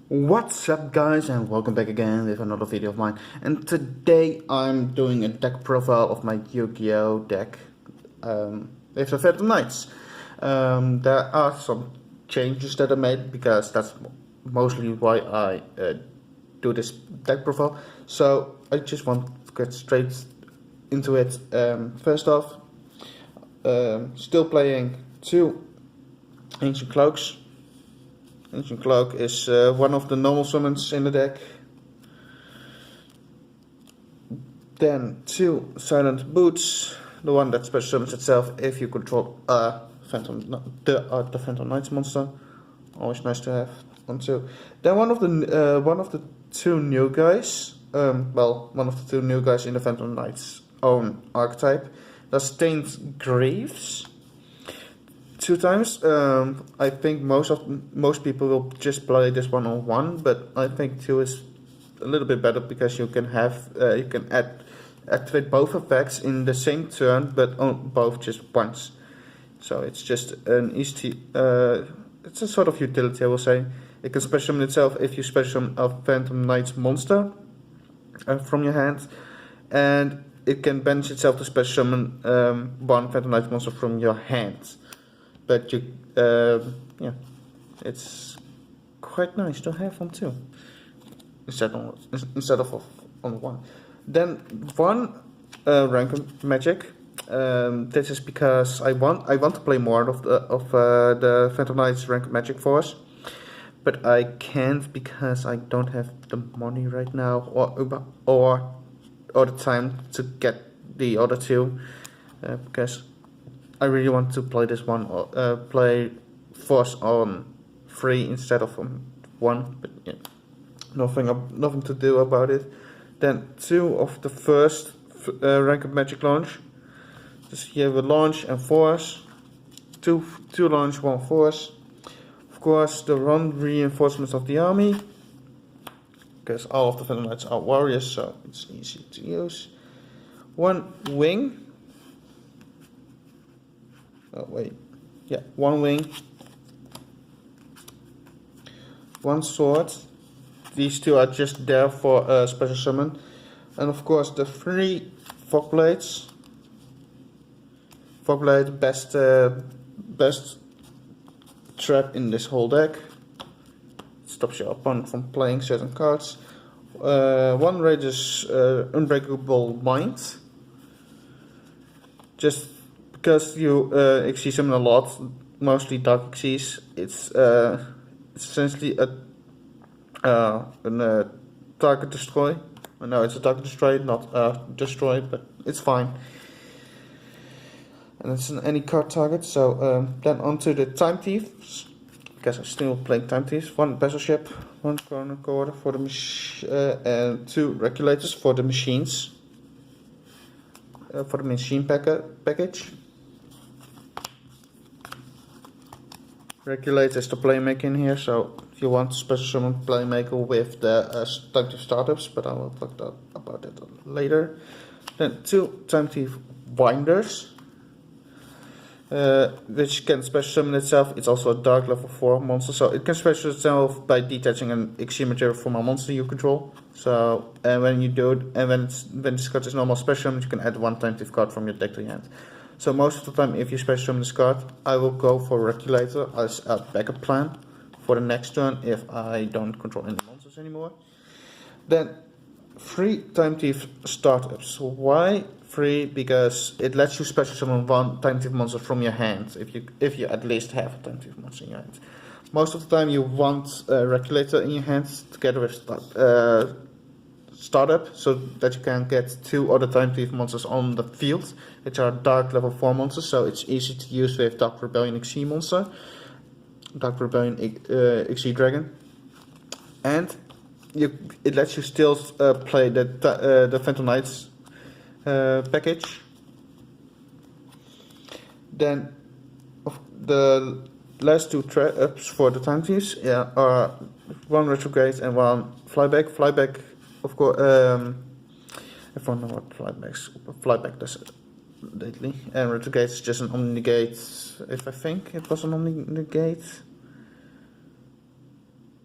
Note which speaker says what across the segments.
Speaker 1: What's up guys, and welcome back again with another video of mine. And today I'm doing a deck profile of my Yu-Gi-Oh deck with the Phantom Knights. There are some changes that I made because that's mostly why I do this deck profile. So I just want to get straight into it. First off, still playing 2 Ancient Cloaks. Ancient Cloak is one of the normal summons in the deck. Then 2 Silent Boots, the one that special summons itself if you control the Phantom Knights monster. Always nice to have one too. Then one of the 2 new guys. One of the 2 new guys in the Phantom Knights own archetype. That's Stained Graves. 2 times. I think most people will just play this one on 1, but I think 2 is a little bit better because you can activate both effects in the same turn, but on both just once. So it's just an easy. It's a sort of utility, I will say. It can special summon itself if you special summon a Phantom Knights monster from your hand, and it can banish itself to special summon one Phantom Knights monster from your hand. But it's quite nice to have on 2 instead of on 1. Then 1 rank magic. This is because I want to play more of the Phantom Knights rank magic force, but I can't because I don't have the money right now or the time to get the other 2 because I really want to play this one, play force on 3 instead of on 1, but yeah, nothing to do about it. Then 2 of the first rank of magic launch. Just you have a launch and force, 2 launch, 1 force. Of course, the run reinforcements of the army, because all of the Phantom Knights are warriors, so it's easy to use. 1 wing. Oh wait, yeah, 1 wing, 1 sword. These 2 are just there for a special summon, and of course the 3 fog blades. Fog blade, best trap in this whole deck. It stops your opponent from playing certain cards. 1 Rage's Unbreakable Mind. Just because you Xyz summon a lot, mostly Dark Xyz, it's essentially a target destroy. No, it's a target destroy, not destroy, but it's fine. And it's an any card target. So then onto the Time Thieves, because I'm still playing Time Thieves. 1 Battleship, 1 Chrono Core for the and 2 Regulators for the machines. For the machine package. Regulator is the playmaker in here, so if you want to special summon playmaker with the Time Thief startups, but I will talk about that later. Then 2 Time Thief Winders, which can special summon itself. It's also a dark level 4 monster, so it can special itself by detaching an Xyz material from a monster you control. So when you do it, and when this card is normal special summon, you can add 1 Time Thief card from your deck to your hand. So most of the time, if you special summon this card, I will go for Regulator as a backup plan for the next turn if I don't control any monsters anymore. Then 3 Time Thief startups. Why 3? Because it lets you special summon 1 Time Thief monster from your hand if you at least have a Time Thief monster in your hand. Most of the time, you want a Regulator in your hand together with startup, so that you can get 2 other Time Thief monsters on the field, which are dark level 4 monsters, so it's easy to use with Dark Rebellion Xyz monster, Dark Rebellion Xyz Dragon, and it lets you still play the Phantom Knights package. Then the last 2 traps for the Time Thieves are 1 Retrograde and 1 Flyback. Flyback, of course, everyone knows what Flyback does lately. And Retrograde is just an Omni-Negate, if I think it was an Omni-Negate.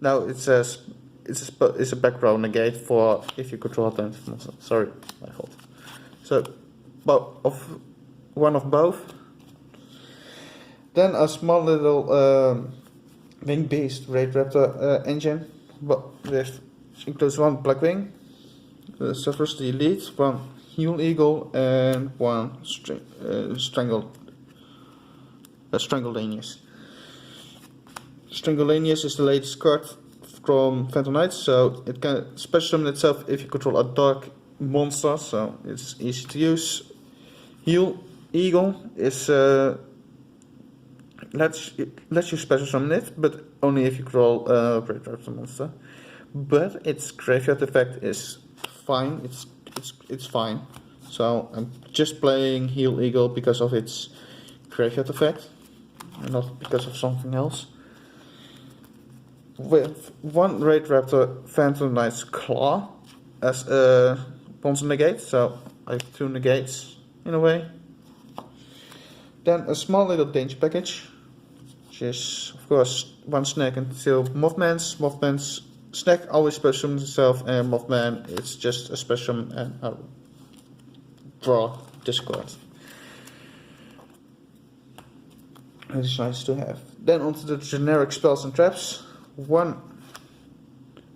Speaker 1: now it says it's a back row negate for if you control alternative monster. Sorry, my fault. So, one of both. Then a small little wing beast Raid Raptor engine, but with includes one black wing, suffers the elite, one Heal Eagle, and one Strangulanius. Strangulanius is the latest card from Phantom Knights, so it can special summon itself if you control a dark monster, so it's easy to use. Heal Eagle is lets you special summon it, but only if you control a Raid Raptor monster. But its graveyard effect is fine. It's fine. So I'm just playing Heal Eagle because of its graveyard effect, and not because of something else. With one Raid Raptor Phantom Knight's Claw as a Ponza negate, so I have 2 negates in a way. Then a small little danger package, which is of course one snack and 2 Mothman's snack always special summons itself, and Mothman it's just a special summon and a draw discard. It is nice to have. Then onto the generic spells and traps. One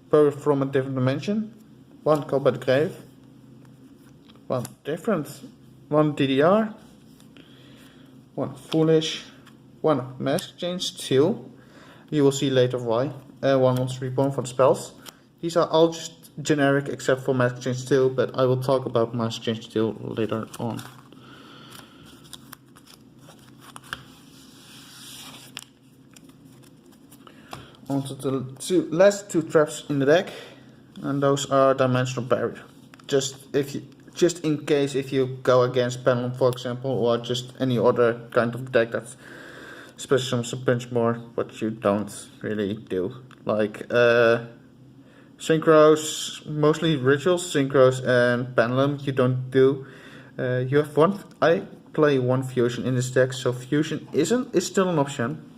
Speaker 1: Power from a Different Dimension, one Called by the Grave, one DDR, one Foolish, one Mask Change 2, you will see later why, one Monster Reborn for the spells. These are all just generic except for Mask Change 2, but I will talk about Mask Change 2 later on. Onto the last 2 traps in the deck, and those are Dimensional Barrier. Just in case if you go against Pendulum, for example, or just any other kind of deck that special summons a bunch more, but you don't really do. Like Synchros, mostly Rituals, Synchros and Pendulum you don't do. You have one. I play one Fusion in this deck, so Fusion is still an option.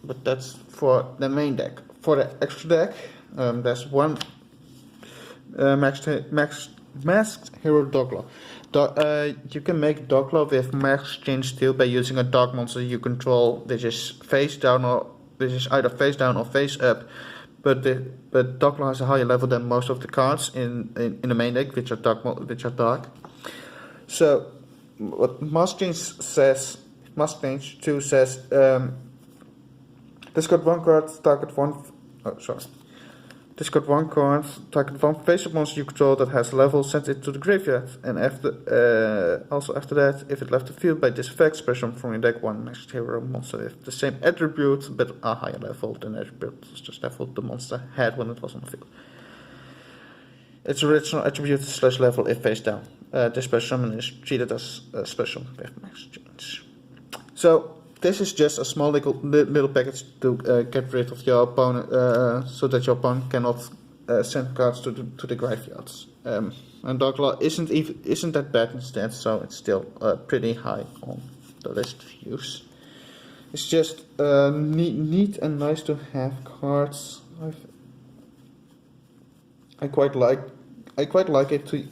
Speaker 1: But that's for the main deck. For the extra deck, there's one Masked Hero Doglaw. You can make Doglaw with Mask Change 2 by using a dark monster you control, which is face down or which is either face down or face up. But Doglaw has a higher level than most of the cards in the main deck, which are dark. So what Mask Change 2 says. Discard one card, target one. Discard one card, target one face-up monster you control that has level, send it to the graveyard. And also after that, if it left the field by this effect, special from your deck one Masked Hero monster with the same attribute but a higher level than the attribute just level the monster had when it was on the field. Its original attribute / level if face down. This special summon is treated as a special with max change. So this is just a small little package to get rid of your opponent, so that your opponent cannot send cards to the graveyards. And Doglaw isn't that bad instead, so it's still pretty high on the list of use. It's just neat and nice to have cards. I quite like it.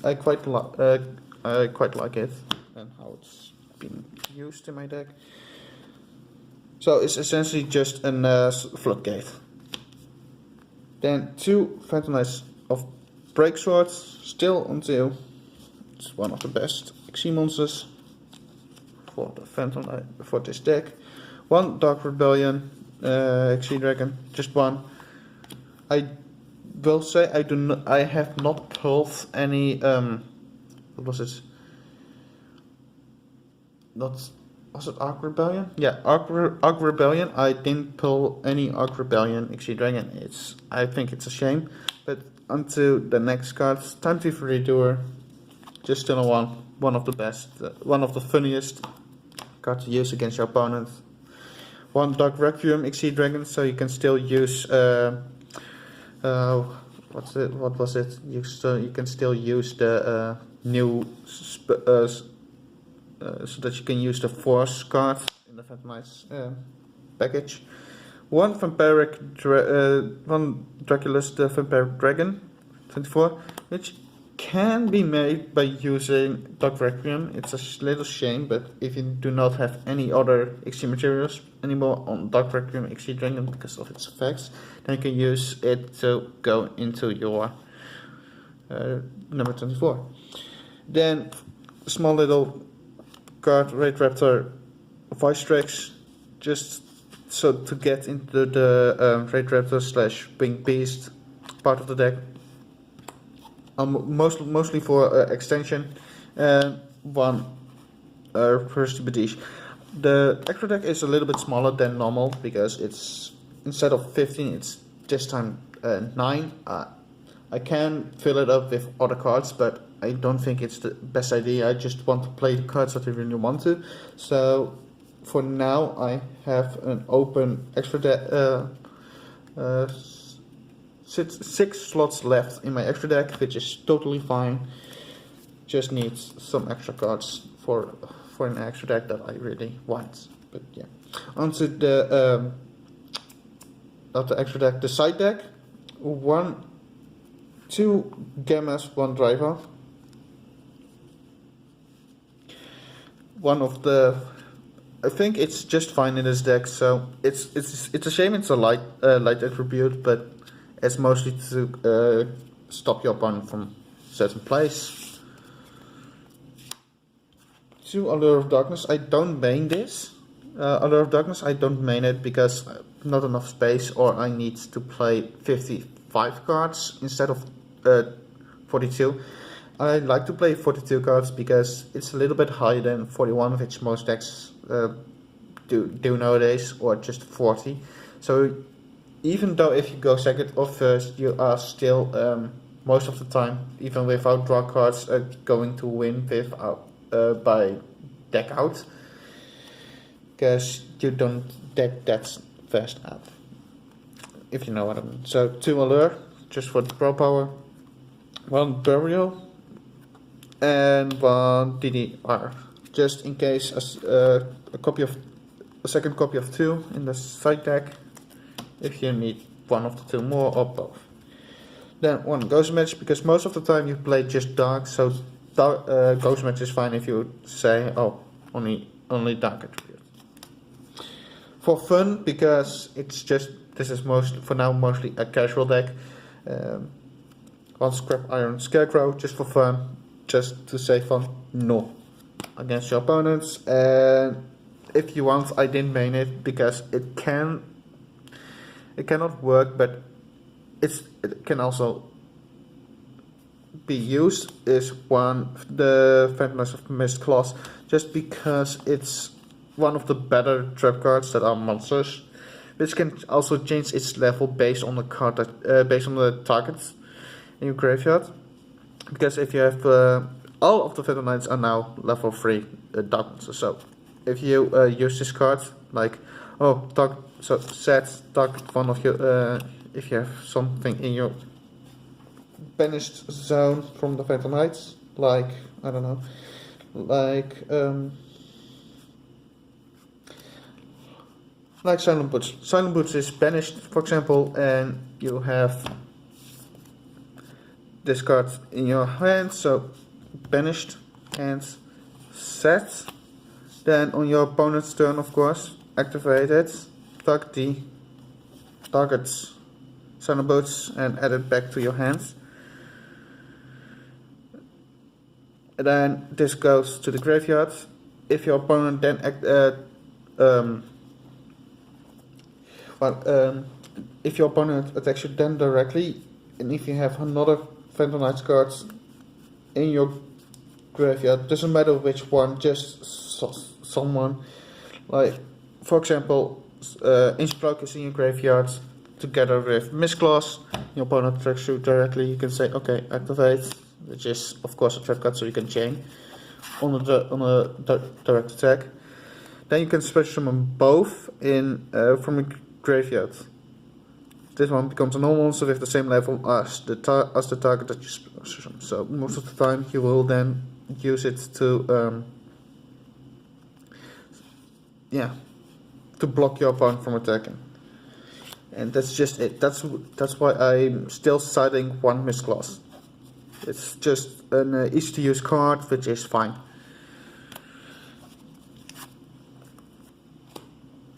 Speaker 1: I quite like it and how it's been used in my deck. So it's essentially just a floodgate. Then 2 Phantom Knights of Break Swords, still on 2. It's one of the best XC monsters for the Phantom Knight for this deck. 1 Dark Rebellion XC Dragon, just one. I will say I have not pulled any what was it? Was it Arc Rebellion? Yeah, Arc Rebellion. I didn't pull any Arc Rebellion XC Dragon. I think it's a shame. But onto the next card. Time Thief Redoer. Just still a one of the best, one of the funniest cards to use against your opponent. 1 Dark Requiem XC Dragon, so you can still use what was it? You can still use the new so that you can use the Force card in the Phantom Knights package. one one Draculus the Vampiric Dragon 24, which can be made by using Dark Requiem. It's a little shame, but if you do not have any other XC materials anymore on Dark Requiem XC Dragon because of its effects, then you can use it to go into your number 24. Then small little card, Raid Raptor Vicetrax, just so to get into the Raid Raptor / Winged Beast part of the deck. Mostly for extension, and one first Badish. The extra deck is a little bit smaller than normal because it's instead of 15, it's this time 9. I can fill it up with other cards, but I don't think it's the best idea. I just want to play the cards that I really want to. So for now, I have an open extra deck. 6 slots left in my extra deck, which is totally fine. Just needs some extra cards for an extra deck that I really want. But yeah, onto the not the extra deck, the side deck. 2 Gammas, 1 Driver. One of the, I think it's just fine in this deck. So it's a shame it's a light attribute, but it's mostly to stop your opponent from certain plays. 2 Allure of Darkness. I don't main this. Allure of Darkness, I don't main it because not enough space, or I need to play 55 cards instead of 42. I like to play 42 cards because it's a little bit higher than 41, which most decks do nowadays, or just 40. So even though if you go second or first, you are still most of the time, even without draw cards, going to win without by deck out, because you don't deck that fast out, if you know what I mean. So 2 Allure, just for the pro power, 1 Burial, and 1 DDR, just in case a second copy of 2 in the side deck, if you need one of the 2 more or both. Then 1 Ghost Match, because most of the time you play just dark, so Ghost Match is fine if you say, oh, only dark attribute. For fun, because it's just, this is mostly a casual deck. 1 Scrap Iron Scarecrow, just for fun, just to say fun, no, against your opponents. And if you want, I didn't main it because it cannot work, but it can also be used. Is the Phantom Knights of Mistclaws, just because it's one of the better trap cards that are monsters, which can also change its level based on the card based on the target in your graveyard. Because if you have all of the Phantom Knights are now level 3 dark monsters, so if you use this card, like target one of your if you have something in your banished zone from the Phantom Knights, like I don't know, like Silent Boots. Silent Boots is banished, for example, and you have this card in your hand, so banished and set. Then on your opponent's turn, of course, activate it, targets Silent Boots and add it back to your hand. And then this goes to the graveyard. If your opponent then if your opponent attacks you then directly, and if you have another Phantom Knights cards in your graveyard, doesn't matter which one, just someone, like for example, Ancient Cloak is in your graveyard together with Mistclaws, your opponent attacks you directly, you can say okay, activate, which is of course a trap card, so you can chain on a direct attack. Then you can switch them both in from a graveyard. This one becomes a normal monster with the same level as the target that you special them. So most of the time you will then use it to to block your opponent from attacking. and that's just it. That's why I'm still citing one misclass. It's just an easy to use card, which is fine.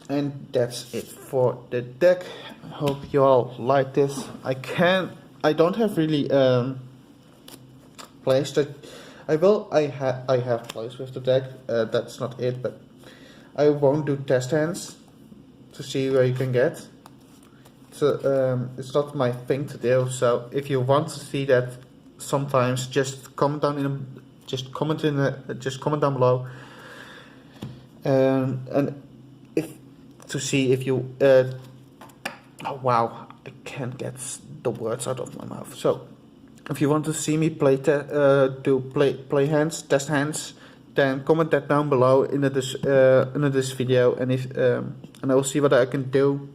Speaker 1: And that's it for the deck. I hope you all like this. I don't have really plays that I have plays with the deck. That's not it, but I won't do test hands to see where you can get. So it's not my thing to do. So if you want to see that, sometimes just comment down comment down below. And if to see if you oh wow, I can't get the words out of my mouth. So if you want to see me play play hands, test hands, then comment that down below in this video, and I will see what I can do.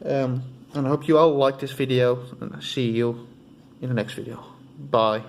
Speaker 1: And I hope you all like this video, and I see you in the next video. Bye.